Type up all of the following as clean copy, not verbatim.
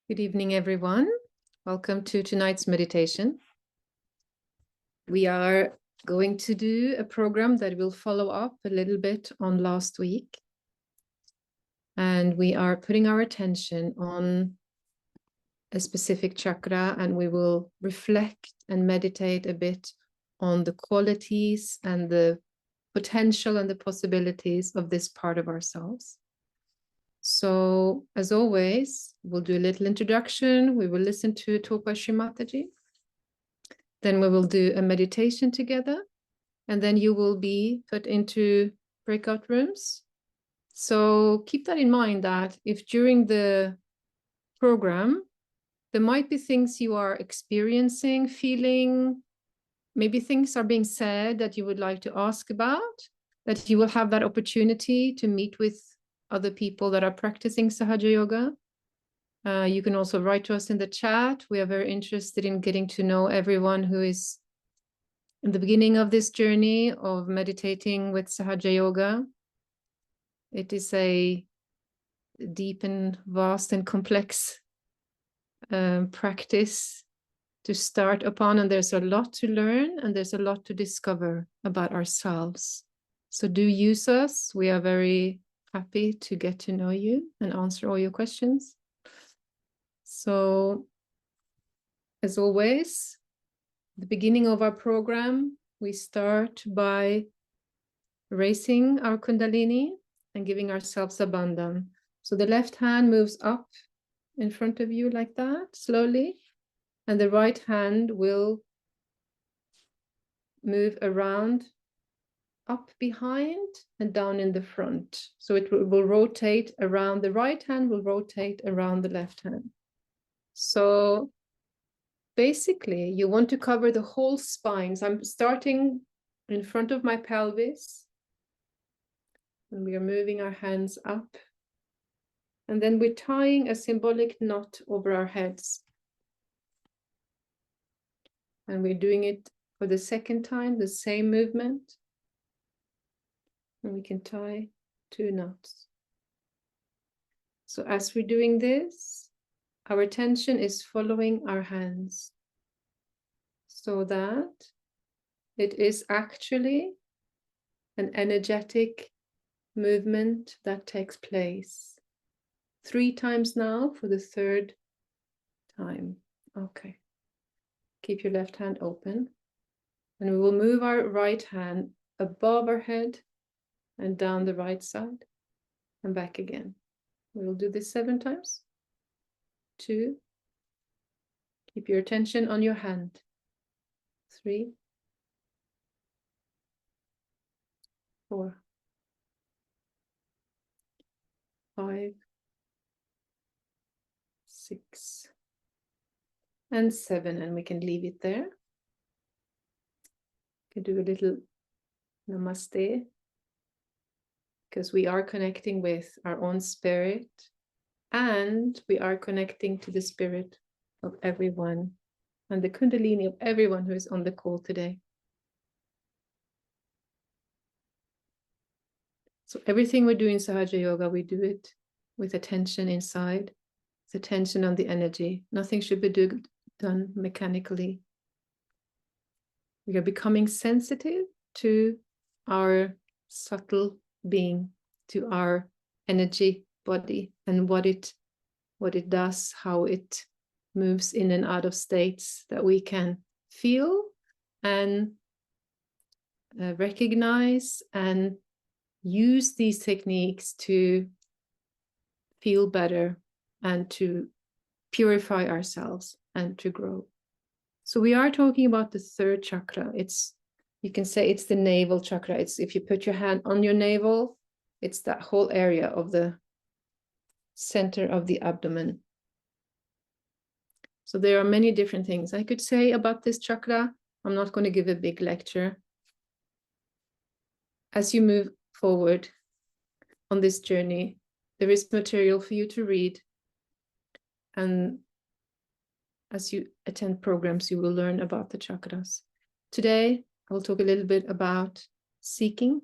Good evening, everyone. Welcome to tonight's meditation. We are going to do a program that will follow up a little bit on last week. And we are putting our attention on a specific chakra, and we will reflect and meditate a bit on the qualities and the potential and the possibilities of this part of ourselves. So, as always, we'll do a little introduction. We will listen to a talk by Shri Mataji. Then we will do a meditation together. And then you will be put into breakout rooms. So keep that in mind that if during the program, there might be things you are experiencing, feeling, maybe things are being said that you would like to ask about, that you will have that opportunity to meet with other people that are practicing Sahaja Yoga. You can also write to us in the chat. We are very interested in getting to know everyone who is in the beginning of this journey of meditating with Sahaja Yoga. It is a deep and vast and complex practice to start upon, and there's a lot to learn and there's a lot to discover about ourselves. So do use us. We are very happy to get to know you and answer all your questions. So, as always, the beginning of our program, we start by raising our Kundalini and giving ourselves a bandhan. So the left hand moves up in front of you like that, slowly, and the right hand will move around, up behind and down in the front. So it will rotate around, the right hand will rotate around the left hand. So basically, you want to cover the whole spine. So I'm starting in front of my pelvis. And we are moving our hands up. And then we're tying a symbolic knot over our heads. And we're doing it for the second time, the same movement. And we can tie 2 knots. So as we're doing this, our attention is following our hands, so that it is actually an energetic movement that takes place 3 times now for the 3rd time. Okay. Keep your left hand open. And we will move our right hand above our head and down the right side and back again. We will do this 7 times. 2. Keep your attention on your hand. 3. 4. 5. 6. And 7. And we can leave it there. We can do a little namaste, because we are connecting with our own spirit, and we are connecting to the spirit of everyone and the Kundalini of everyone who is on the call today. So everything we do in Sahaja Yoga, we do it with attention inside, with attention on the energy. Nothing should be done mechanically. We are becoming sensitive to our subtle being, to our energy body and what it does, how it moves in and out of states that we can feel and recognize and use these techniques to feel better and to purify ourselves and to grow. So we are talking about the 3rd chakra. You can say it's the navel chakra. It's, if you put your hand on your navel, it's that whole area of the center of the abdomen. So there are many different things I could say about this chakra. I'm not going to give a big lecture. As you move forward on this journey, there is material for you to read. And as you attend programs, you will learn about the chakras. Today, I will talk a little bit about seeking.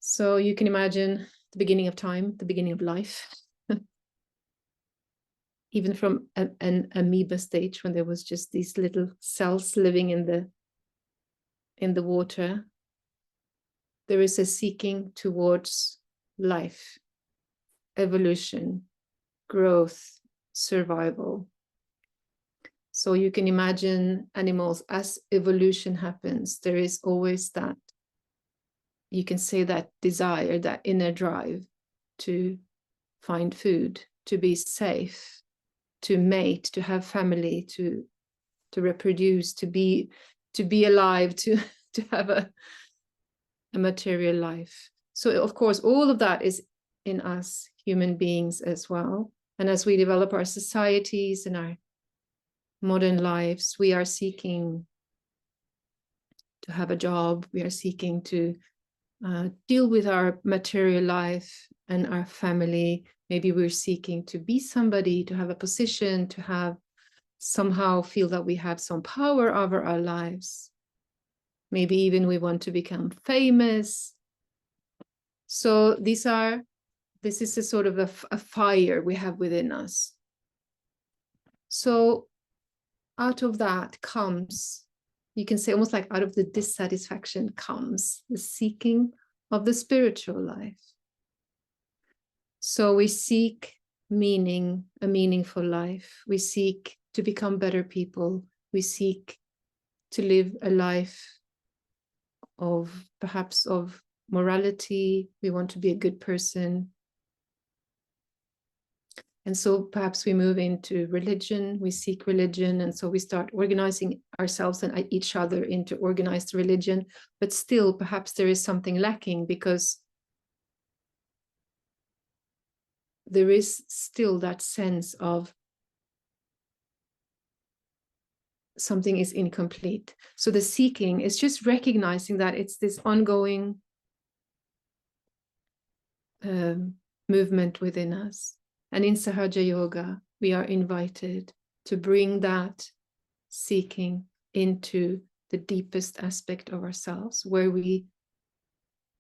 So you can imagine the beginning of time, the beginning of life. even from an amoeba stage, when there was just these little cells living in the water, there is a seeking towards life, evolution, growth, survival. So you can imagine animals, as evolution happens, there is always that, you can say, that desire, that inner drive to find food, to be safe, to mate, to have family, to reproduce, to be alive, to have a material life. So of course, all of that is in us human beings as well. And as we develop our societies and our modern lives, we are seeking to have a job, we are seeking to deal with our material life and our family. Maybe we're seeking to be somebody, to have a position, to have somehow feel that we have some power over our lives. Maybe even we want to become famous. So this is a sort of a fire we have within us. So out of that comes, you can say, almost like out of the dissatisfaction comes the seeking of the spiritual life. So we seek meaning, a meaningful life. We seek to become better people. We seek to live a life of perhaps of morality. We want to be a good person. And so perhaps we move into religion, we seek religion, and so we start organizing ourselves and each other into organized religion. But still, perhaps there is something lacking, because there is still that sense of something is incomplete. So the seeking is just recognizing that it's this ongoing movement within us. And in Sahaja Yoga, we are invited to bring that seeking into the deepest aspect of ourselves, where we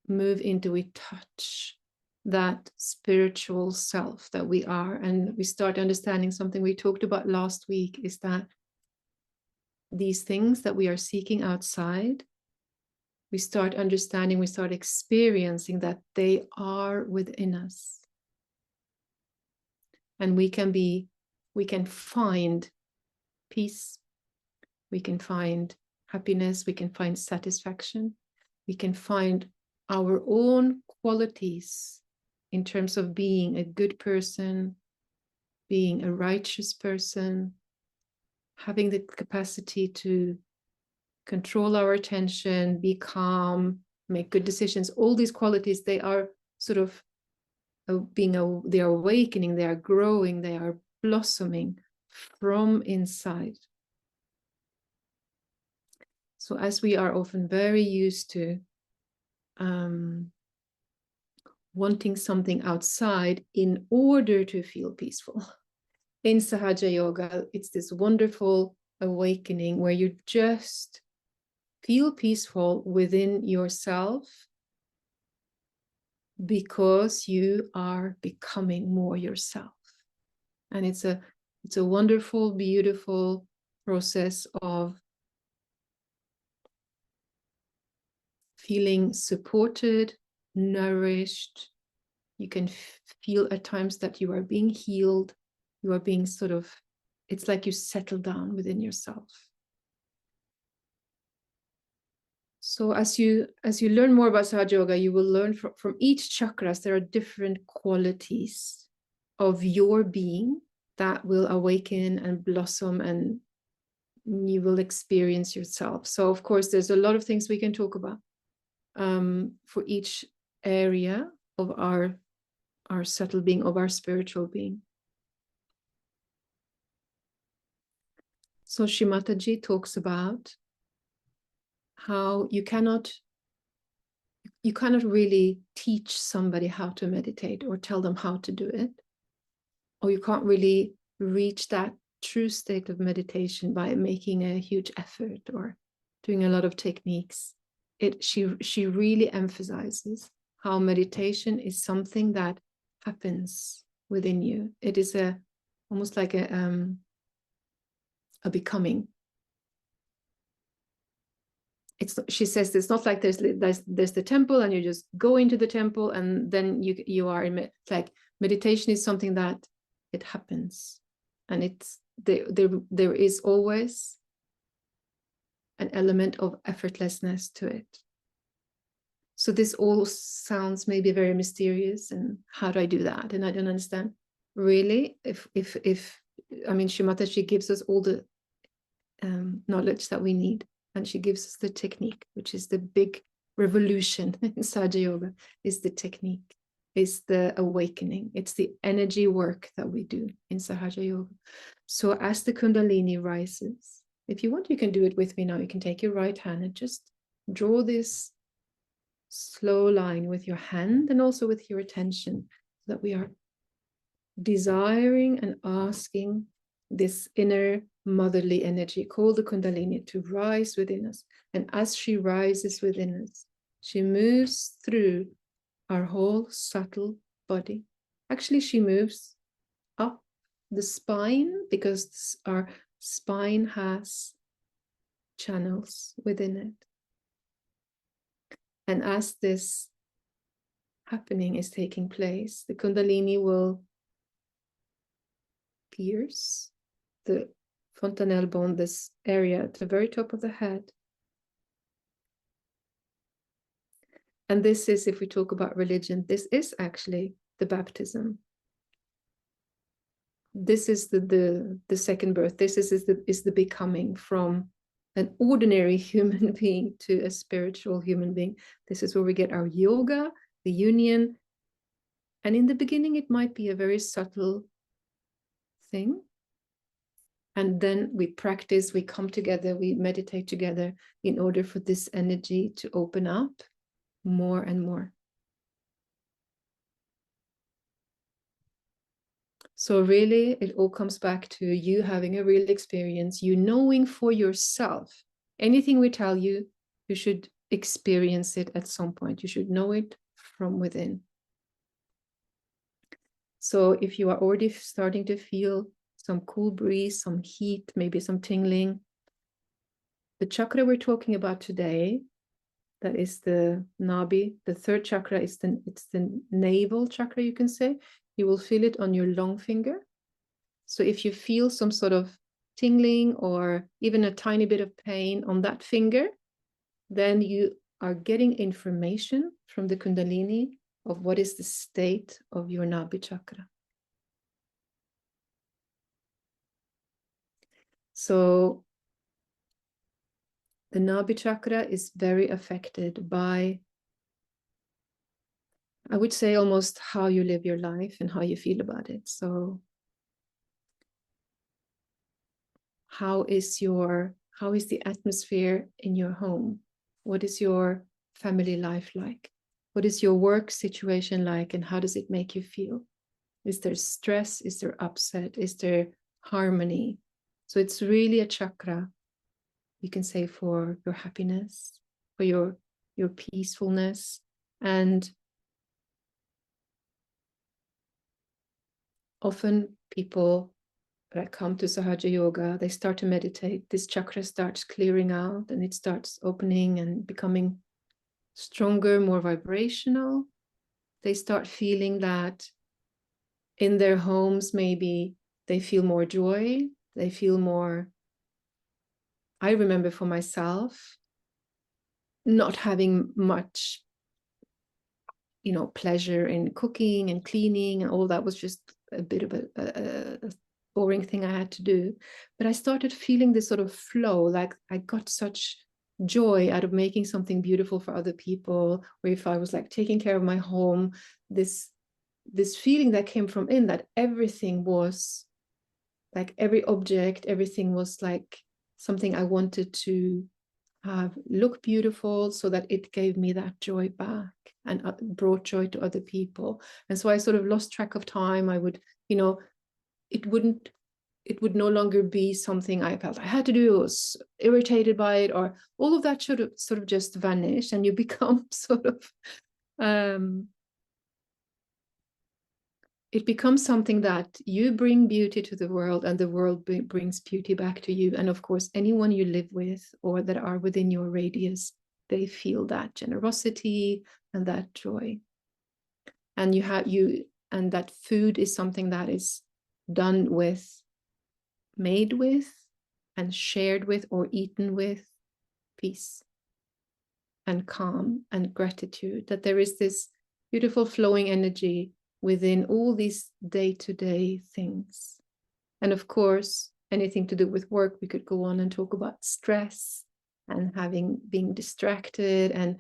move into, we touch that spiritual self that we are. And we start understanding something we talked about last week, is that these things that we are seeking outside, we start understanding, we start experiencing that they are within us. And we can find peace, we can find happiness, we can find satisfaction, we can find our own qualities in terms of being a good person, being a righteous person, having the capacity to control our attention, be calm, make good decisions. All these qualities, they are sort of they are awakening, they are growing, they are blossoming from inside. So as we are often very used to wanting something outside in order to feel peaceful, in Sahaja Yoga, it's this wonderful awakening where you just feel peaceful within yourself, because you are becoming more yourself. And it's a wonderful, beautiful process of feeling supported, nourished. You can feel at times that you are being healed. You are being it's like you settle down within yourself. So as you learn more about Sahaja Yoga, you will learn from each chakras, there are different qualities of your being that will awaken and blossom, and you will experience yourself. So of course, there's a lot of things we can talk about for each area of our subtle being, of our spiritual being. So Shri Mataji talks about how you cannot really teach somebody how to meditate or tell them how to do it, or you can't really reach that true state of meditation by making a huge effort or doing a lot of techniques. She really emphasizes how meditation is something that happens within you. It is a almost like a becoming. She says it's not like there's the temple and you just go into the temple and then you are in it's like meditation is something that it happens, and it's there is always an element of effortlessness to it. So this all sounds maybe very mysterious, and how do I do that? And I don't understand really. If I mean, Shri Mataji gives us all the knowledge that we need. And she gives us the technique, which is the big revolution in Sahaja Yoga, is the technique, is the awakening. It's the energy work that we do in Sahaja Yoga. So as the Kundalini rises, if you want, you can do it with me now. You can take your right hand and just draw this slow line with your hand and also with your attention, so that we are desiring and asking this inner motherly energy called the Kundalini to rise within us. And as she rises within us, she moves through our whole subtle body. Actually, she moves up the spine, because our spine has channels within it. And as this happening is taking place, the Kundalini will pierce the fontanelle bone, this area at the very top of the head. And this is, if we talk about religion, this is actually the baptism. This is the second birth. This is the becoming from an ordinary human being to a spiritual human being. This is where we get our yoga, the union. And in the beginning, it might be a very subtle thing. And then we practice, we come together, we meditate together in order for this energy to open up more and more. So really, it all comes back to you having a real experience, you knowing for yourself. Anything we tell you, you should experience it at some point. You should know it from within. So if you are already starting to feel some cool breeze, some heat, maybe some tingling, the chakra we're talking about today, that is the Nabhi, the third chakra, it's the navel chakra, you can say. You will feel it on your long finger. So if you feel some sort of tingling or even a tiny bit of pain on that finger, then you are getting information from the Kundalini of what is the state of your Nabhi chakra. So the Nabhi chakra is very affected by, I would say, almost how you live your life and how you feel about it. So how is the atmosphere in your home? What is your family life like? What is your work situation like, and how does it make you feel? Is there stress? Is there upset? Is there harmony? So it's really a chakra, you can say, for your happiness, for your peacefulness. And often people that come to Sahaja Yoga, they start to meditate, this chakra starts clearing out and it starts opening and becoming stronger, more vibrational. They start feeling that in their homes, maybe they feel more joy, they feel more. I remember for myself not having much, pleasure in cooking and cleaning, and all that was just a bit of a boring thing I had to do. But I started feeling this sort of flow, like I got such joy out of making something beautiful for other people, or if I was like taking care of my home, this feeling that came from in, that everything was like, every object, everything was like something I wanted to have look beautiful, so that it gave me that joy back and brought joy to other people. And so I sort of lost track of time. I would, it would no longer be something I felt I had to do, or was irritated by it, or all of that should have sort of just vanished, and you become sort of it becomes something that you bring beauty to the world, and the world brings beauty back to you. And of course, anyone you live with or that are within your radius, they feel that generosity and that joy. And and that food is something that is done with, made with, and shared with, or eaten with peace and calm and gratitude. That there is this beautiful flowing energy within all these day-to-day things. And of course, anything to do with work, we could go on and talk about stress and being distracted, and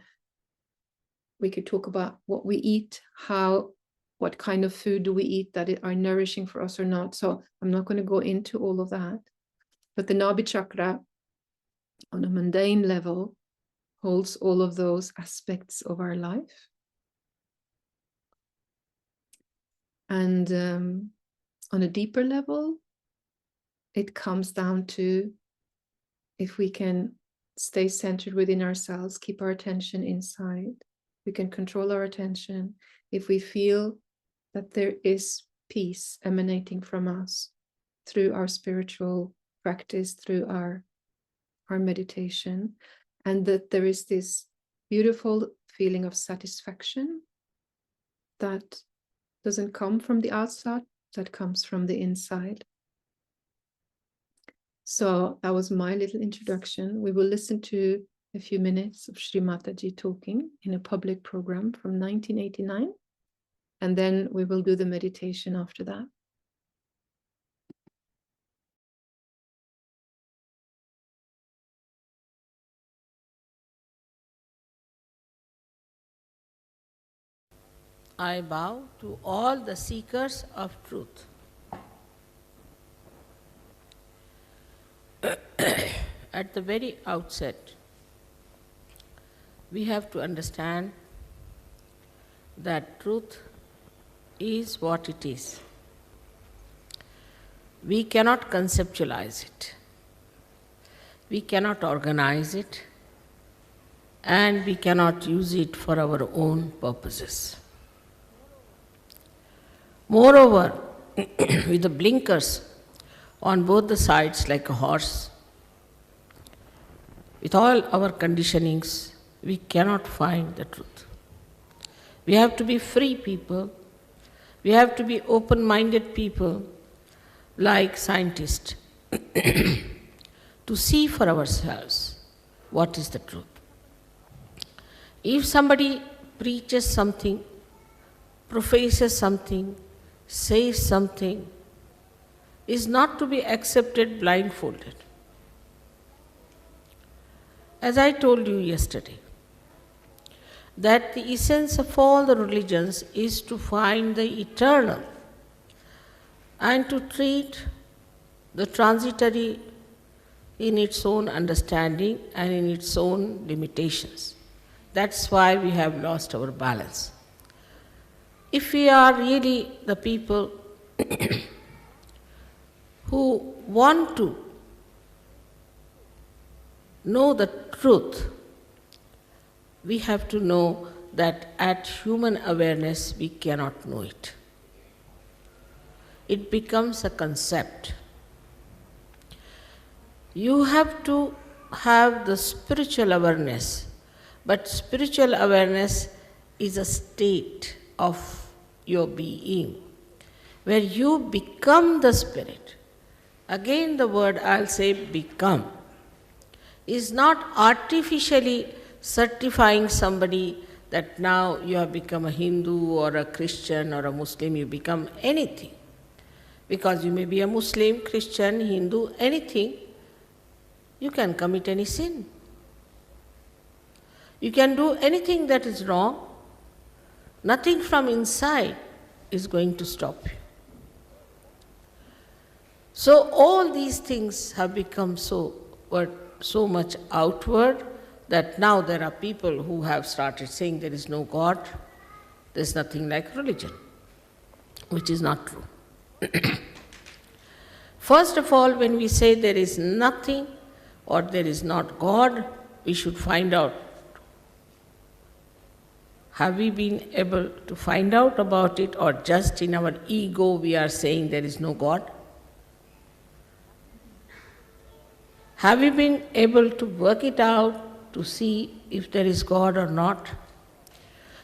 we could talk about what we eat, what kind of food do we eat that are nourishing for us or not. So I'm not going to go into all of that. But the Nabhi Chakra, on a mundane level, holds all of those aspects of our life. And on a deeper level, it comes down to, if we can stay centered within ourselves, keep our attention inside, we can control our attention. If we feel that there is peace emanating from us through our spiritual practice, through our meditation, and that there is this beautiful feeling of satisfaction that doesn't come from the outside, that comes from the inside. So that was my little introduction. We will listen to a few minutes of Shri Mataji talking in a public program from 1989, and then we will do the meditation after that. I bow to all the seekers of truth. At the very outset, we have to understand that truth is what it is. We cannot conceptualize it. We cannot organize it, and we cannot use it for our own purposes. Moreover, with the blinkers on both the sides like a horse, with all our conditionings, we cannot find the truth. We have to be free people. We have to be open-minded people, like scientists, to see for ourselves what is the truth. If somebody preaches something, professes something, says something, is not to be accepted blindfolded. As I told you yesterday, that the essence of all the religions is to find the eternal and to treat the transitory in its own understanding and in its own limitations. That's why we have lost our balance. If we are really the people who want to know the truth, we have to know that at human awareness we cannot know it. It becomes a concept. You have to have the spiritual awareness, but spiritual awareness is a state of your being, where you become the spirit. Again the word I'll say become is not artificially certifying somebody that now you have become a Hindu or a Christian or a Muslim, you become anything. Because you may be a Muslim, Christian, Hindu, anything, you can commit any sin. You can do anything that is wrong. Nothing from inside is going to stop you. So all these things have become so much outward that now there are people who have started saying there is no God, there is nothing like religion, which is not true. First of all, when we say there is nothing or there is not God, we should find out Have we been able to find out about it, or just in our ego we are saying there is no God? Have we been able to work it out to see if there is God or not?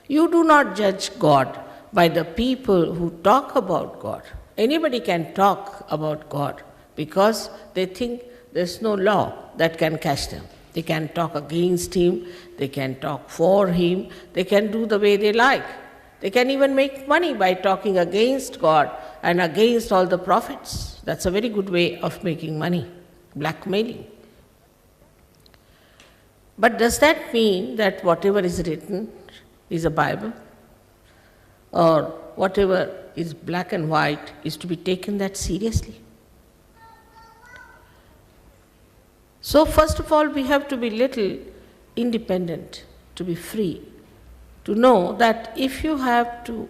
You do not judge God by the people who talk about God. Anybody can talk about God because they think there's no law that can catch them. They can talk against Him, they can talk for Him, they can do the way they like. They can even make money by talking against God and against all the prophets. That's a very good way of making money, blackmailing. But does that mean that whatever is written is a Bible? Or whatever is black and white is to be taken that seriously? So first of all, we have to be little independent, to be free, to know that if you have to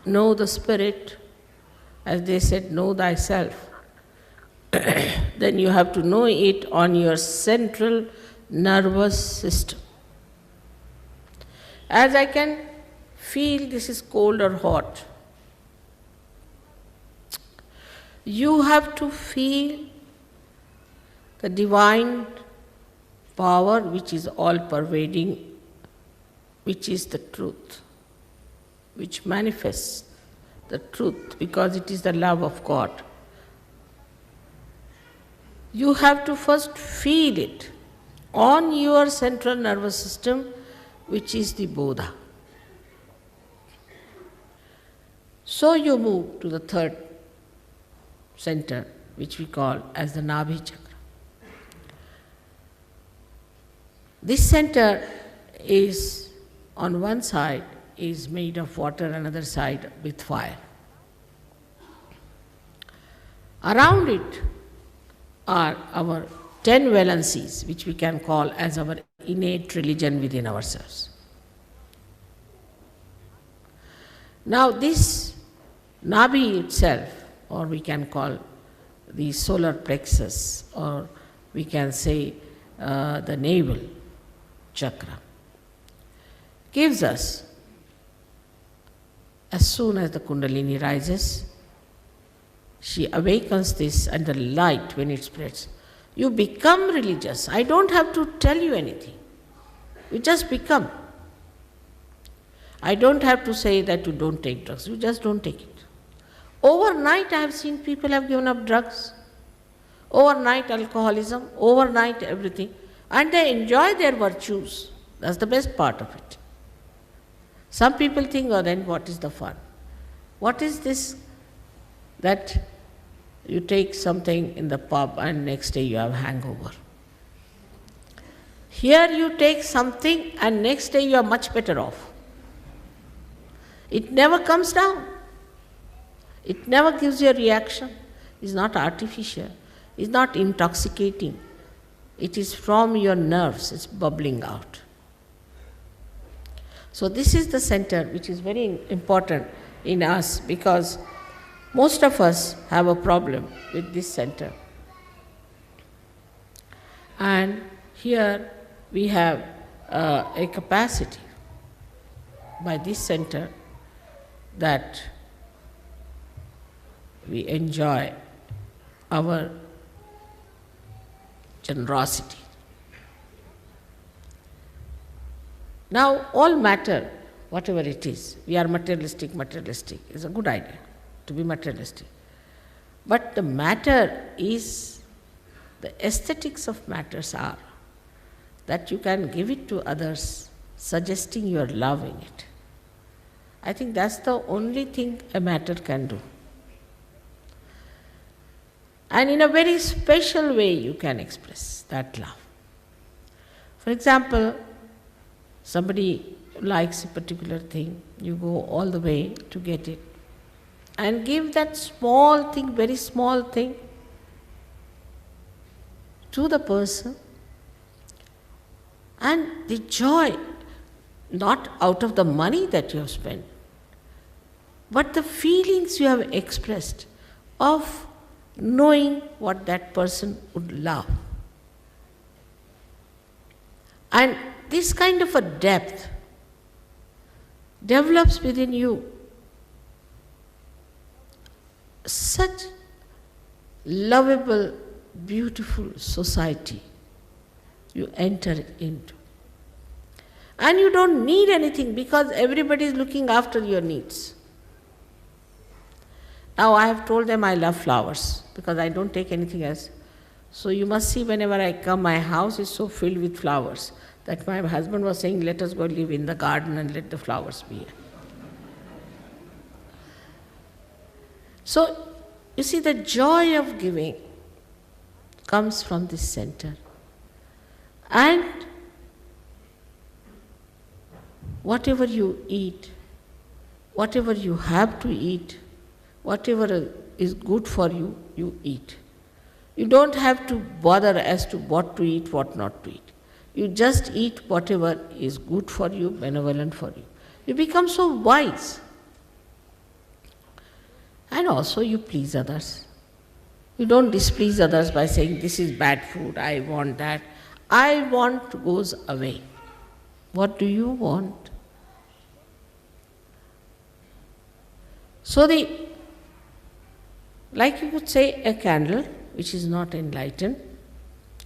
know the Spirit, as they said, know thyself, then you have to know it on your central nervous system. As I can feel this is cold or hot, you have to feel the divine power which is all pervading, which is the truth, which manifests the truth because it is the love of God. You have to first feel it on your central nervous system, which is the Bodha. So you move to the third center, which we call as the Nabhi Chakra. This center is, on one side, is made of water, another side with fire. Around it are our 10 valencies, which we can call as our innate religion within ourselves. Now this Nabhi itself, or we can call the solar plexus, or we can say the navel chakra, gives us, as soon as the Kundalini rises, she awakens this, and the light, when it spreads, you become religious. I don't have to tell you anything. You just become. I don't have to say that you don't take drugs. You just don't take it. Overnight I have seen people have given up drugs. Overnight alcoholism, overnight everything. And they enjoy their virtues. That's the best part of it. Some people think, oh, then what is the fun? What is this that you take something in the pub and next day you have hangover? Here you take something and next day you are much better off. It never comes down. It never gives you a reaction. It's not artificial. It's not intoxicating. It is from your nerves. It's bubbling out. So this is the center which is very important in us, because most of us have a problem with this center. And here we have a capacity by this center that we enjoy our generosity. Now all matter, whatever it is, we are materialistic, it's a good idea to be materialistic. But the matter is, the aesthetics of matters are that you can give it to others, suggesting you are loving it. I think that's the only thing a matter can do. And in a very special way you can express that love. For example, somebody likes a particular thing, you go all the way to get it, and give that small thing, very small thing, to the person, and the joy, not out of the money that you have spent, but the feelings you have expressed of knowing what that person would love. And this kind of a depth develops within you such lovable, beautiful society you enter into. And you don't need anything because everybody is looking after your needs. Now I have told them I love flowers because I don't take anything else. So you must see whenever I come, my house is so filled with flowers that my husband was saying, let us go live in the garden and let the flowers be here. So you see, the joy of giving comes from this center. And whatever you eat, whatever you have to eat, whatever is good for you, you eat. You don't have to bother as to what to eat, what not to eat. You just eat whatever is good for you, benevolent for you. You become so wise. And also you please others. You don't displease others by saying, this is bad food, I want that. I want goes away. What do you want? So like you could say, a candle which is not enlightened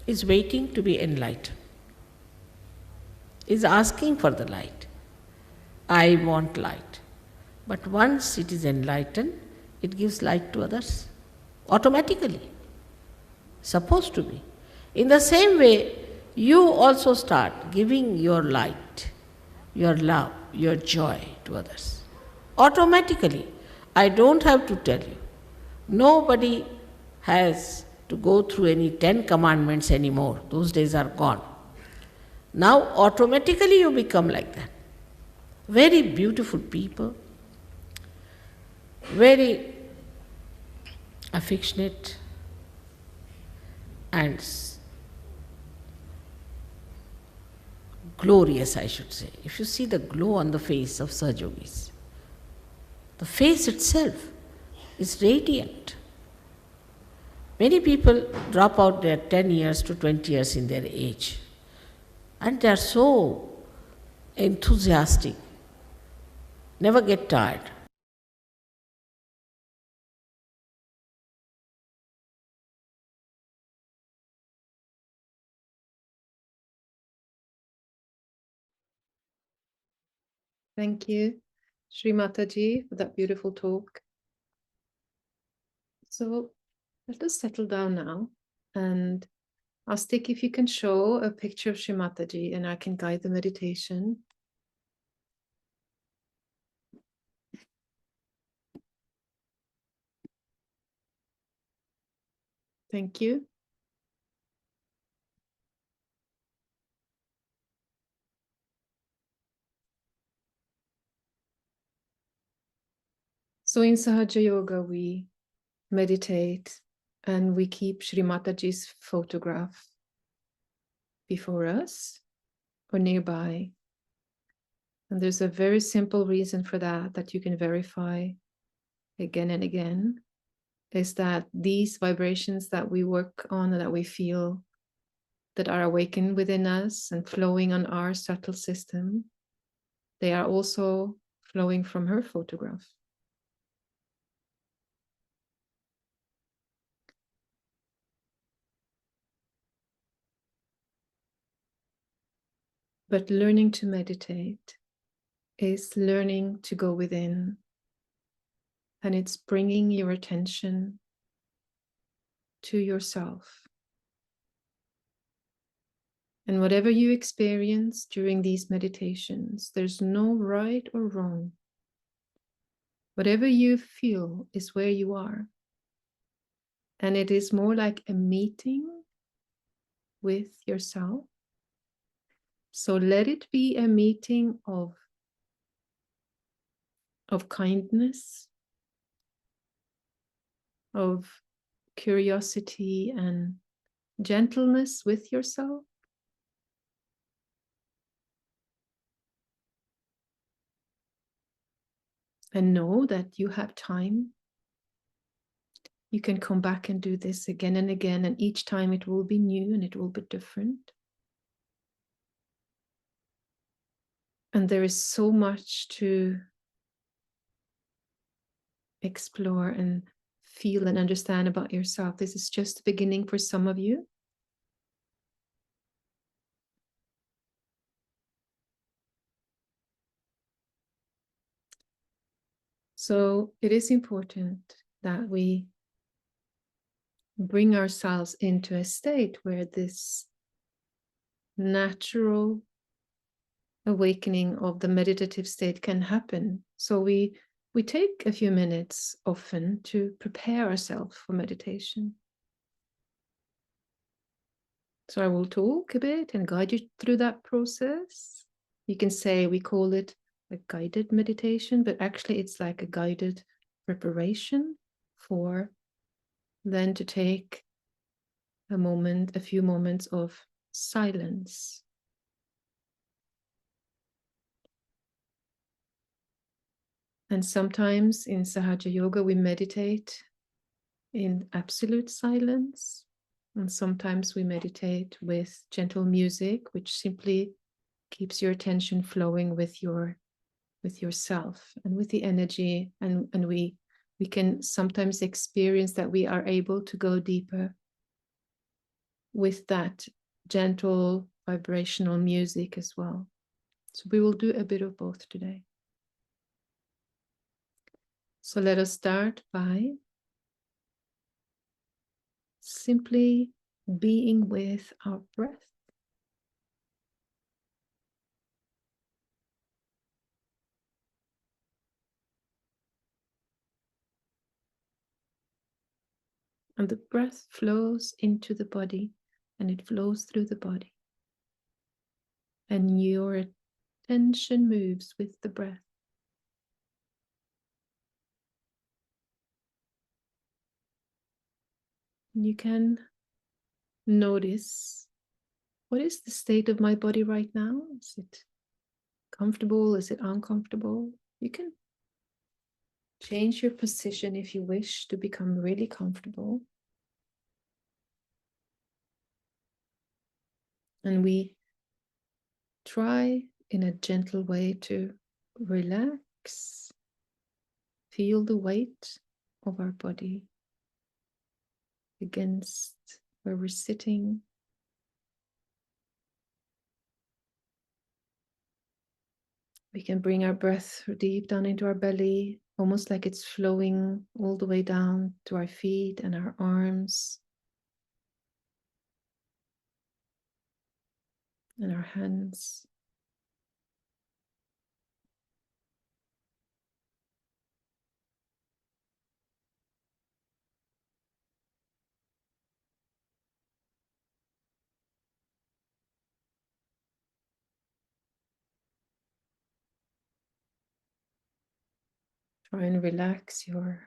is waiting to be enlightened, is asking for the light. I want light. But once it is enlightened, it gives light to others automatically. Supposed to be. In the same way, you also start giving your light, your love, your joy to others. Automatically. I don't have to tell you. Nobody has to go through any 10 commandments anymore. Those days are gone. Now automatically you become like that. Very beautiful people, very affectionate and glorious, I should say. If you see the glow on the face of Sahaja Yogis, the face itself is radiant. Many people drop out their 10 years to 20 years in their age, and they are so enthusiastic, never get tired. Thank you, Shri Mataji, for that beautiful talk. So let us settle down now, and Astik, if you can show a picture of Shri Mataji and I can guide the meditation. Thank you. So in Sahaja Yoga, we meditate and we keep Shri Mataji's photograph before us or nearby. And there's a very simple reason for that, that you can verify again and again, is that these vibrations that we work on and that we feel, that are awakened within us and flowing on our subtle system, they are also flowing from her photograph. But learning to meditate is learning to go within, and it's bringing your attention to yourself. And whatever you experience during these meditations, there's no right or wrong. Whatever you feel is where you are. And it is more like a meeting with yourself. So let it be a meeting of kindness, of curiosity and gentleness with yourself. And know that you have time. You can come back and do this again and again, and each time it will be new and it will be different. And there is so much to explore and feel and understand about yourself. This is just the beginning for some of you. So it is important that we bring ourselves into a state where this natural awakening of the meditative state can happen. So we take a few minutes often to prepare ourselves for meditation. So I will talk a bit and guide you through that process. You can say we call it a guided meditation, but actually it's like a guided preparation for then to take a few moments of silence. And sometimes in Sahaja Yoga, we meditate in absolute silence. And sometimes we meditate with gentle music, which simply keeps your attention flowing with yourself and with the energy. And we can sometimes experience that we are able to go deeper with that gentle vibrational music as well. So we will do a bit of both today. So let us start by simply being with our breath. And the breath flows into the body and it flows through the body. And your attention moves with the breath. You can notice, what is the state of my body right now? Is it comfortable? Is it uncomfortable? You can change your position if you wish to become really comfortable. And we try in a gentle way to relax, feel the weight of our body against where we're sitting. We can bring our breath deep down into our belly, almost like it's flowing all the way down to our feet and our arms and our hands. Try and relax your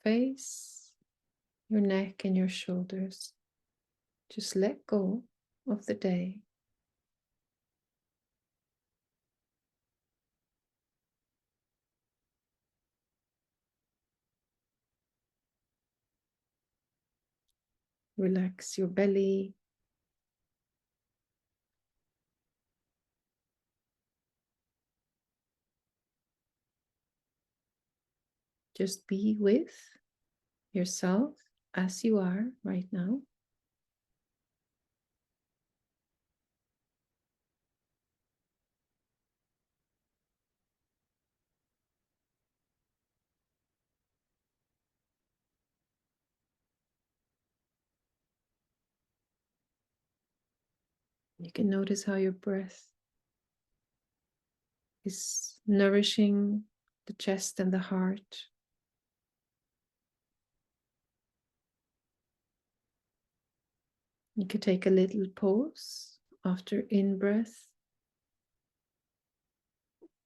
face, your neck, and your shoulders. Just let go of the day. Relax your belly. Just be with yourself as you are right now. You can notice how your breath is nourishing the chest and the heart. You could take a little pause after in-breath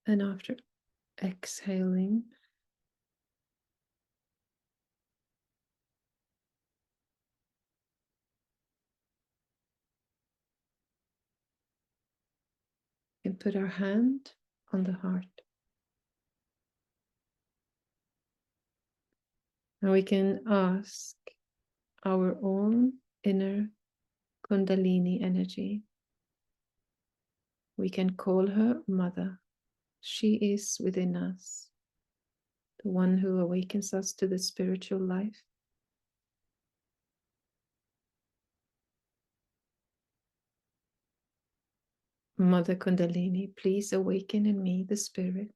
and after exhaling. We can put our hand on the heart. And we can ask our own inner Kundalini energy We can call her Mother. She is within us, the one who awakens us to the spiritual life. Mother Kundalini, please awaken in me the spirit.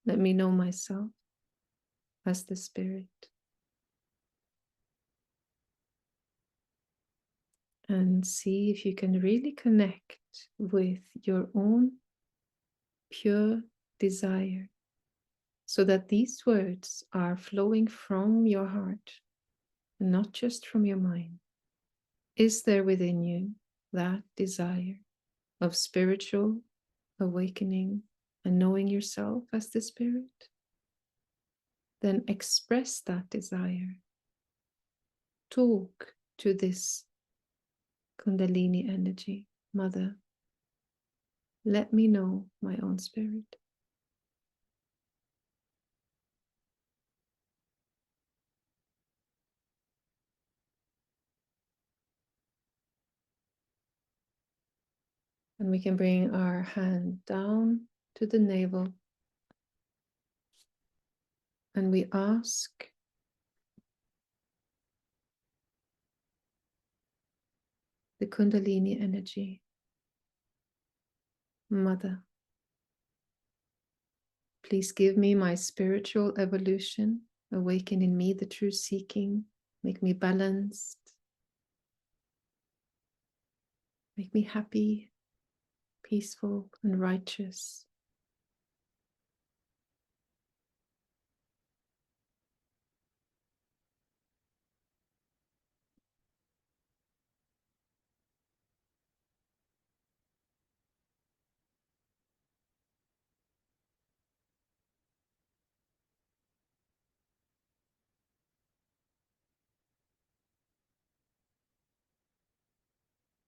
Let me know myself as the spirit. And see if you can really connect with your own pure desire, so that these words are flowing from your heart, not just from your mind. Is there within you that desire of spiritual awakening and knowing yourself as the spirit? Then express that desire. Talk to this Kundalini energy. Mother, let me know my own spirit. And we can bring our hand down to the navel. And we ask the Kundalini energy, Mother, please give me my spiritual evolution, awaken in me the true seeking, make me balanced, make me happy, peaceful, and righteous.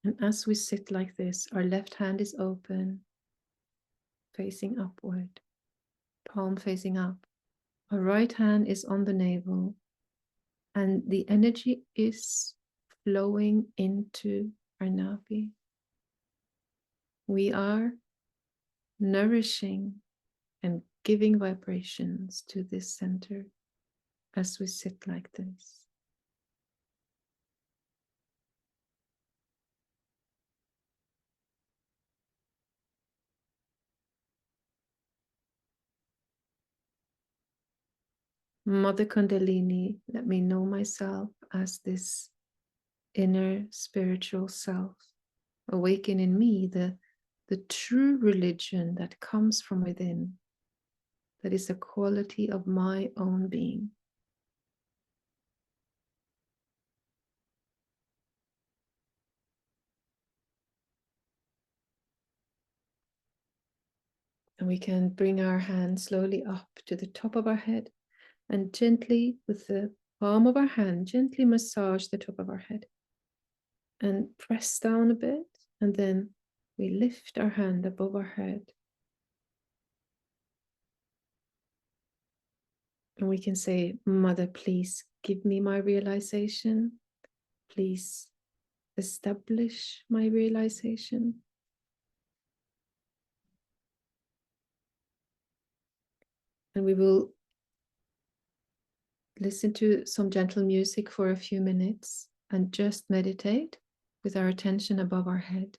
And as we sit like this, our left hand is open, facing upward, palm facing up. Our right hand is on the navel, and the energy is flowing into our Nabhi. We are nourishing and giving vibrations to this center as we sit like this. Mother Kundalini, let me know myself as this inner spiritual self. Awaken in me the true religion that comes from within, that is a quality of my own being. And we can bring our hand slowly up to the top of our head and gently, with the palm of our hand, gently massage the top of our head and press down a bit. And then we lift our hand above our head. And we can say, Mother, please give me my realization. Please establish my realization. And we will listen to some gentle music for a few minutes and just meditate with our attention above our head.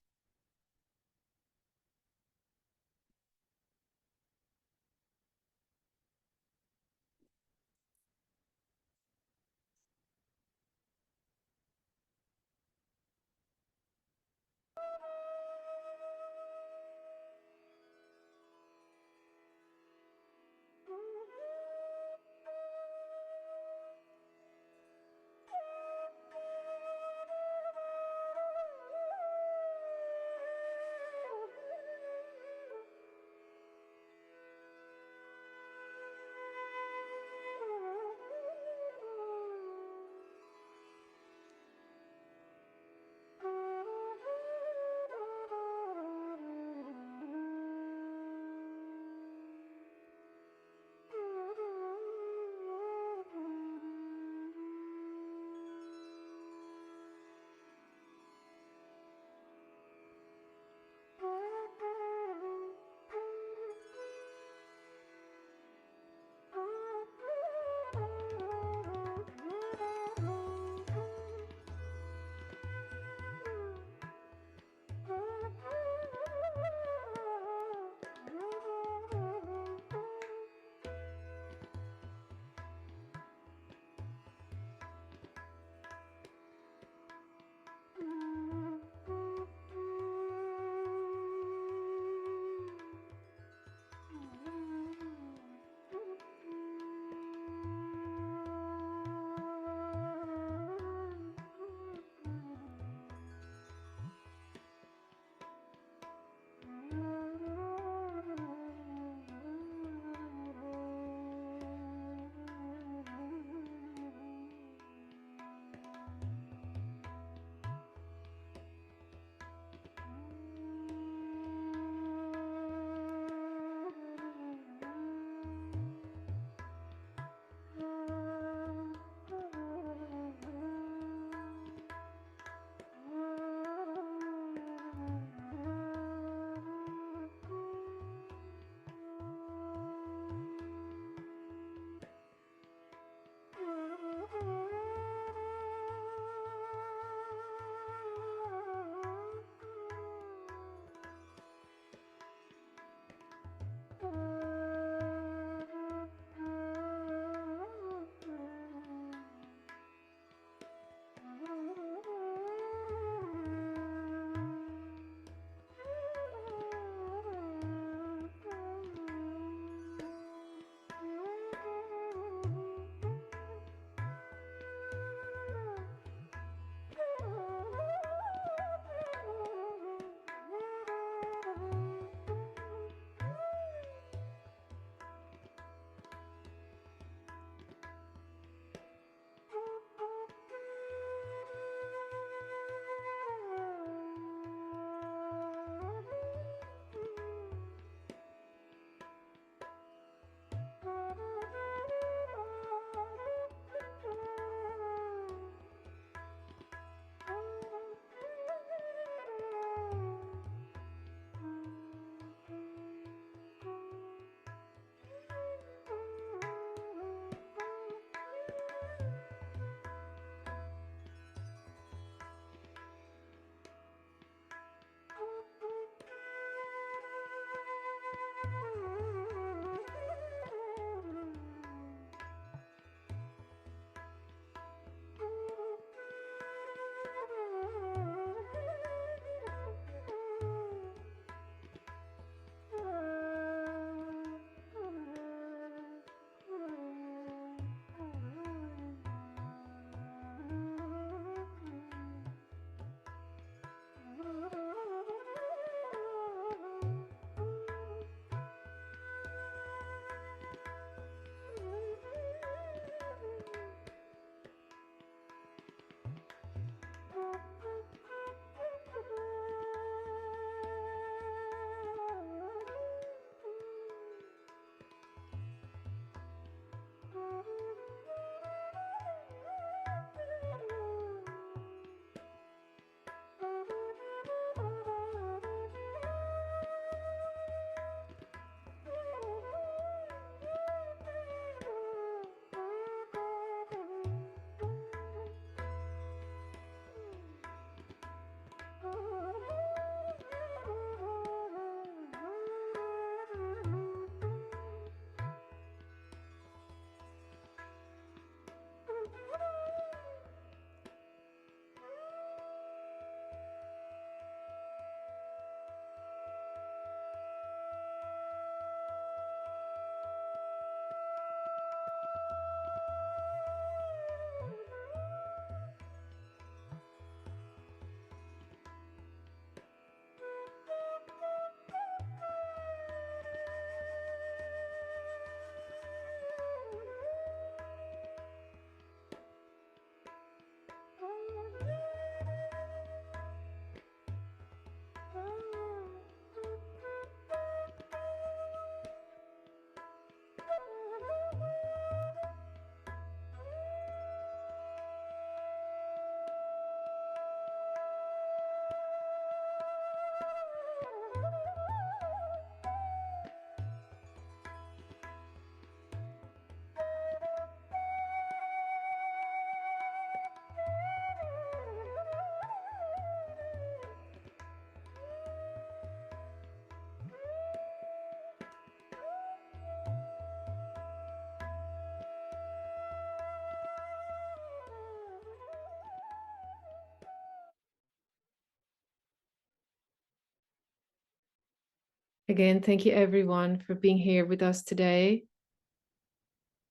Again, thank you everyone for being here with us today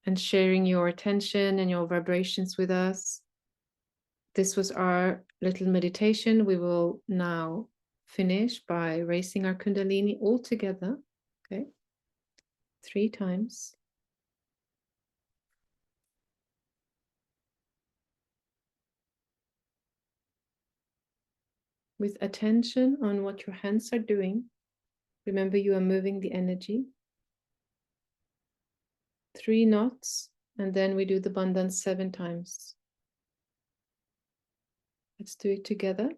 and sharing your attention and your vibrations with us. This was our little meditation. We will now finish by raising our Kundalini all together. Okay, 3 times. With attention on what your hands are doing. Remember, you are moving the energy. 3 knots, and then we do the bandhan 7 times. Let's do it together.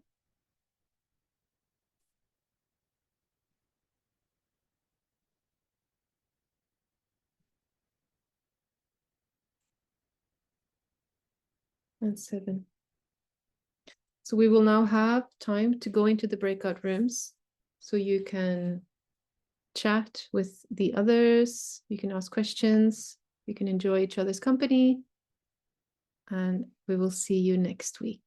And 7. So we will now have time to go into the breakout rooms, so you can chat with the others, you can ask questions, you can enjoy each other's company, and we will see you next week.